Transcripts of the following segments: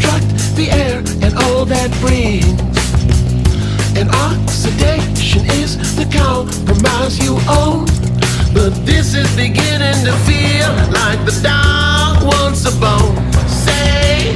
deconstruct the air and all that brings. And oxidation is the compromise you own. But this is beginning to feel like the dog wants a bone. Say,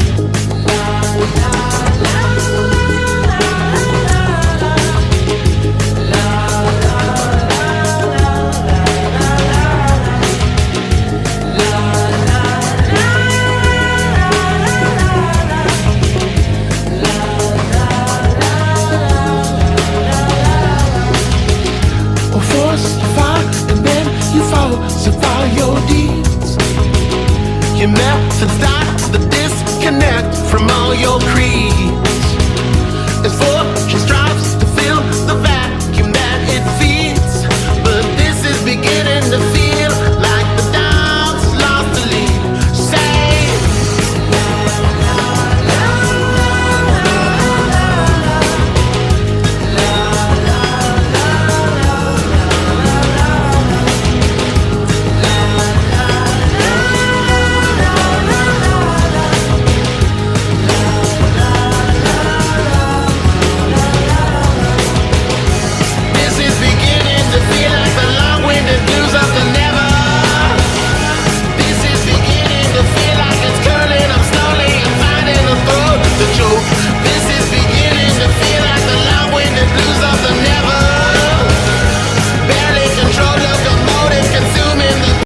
falsify your deeds. Your methods start the disconnect from all your creeds. As fortune strives to fill the vacuum that it feeds, but this is beginning to feel like the dog's lost the lead. Say,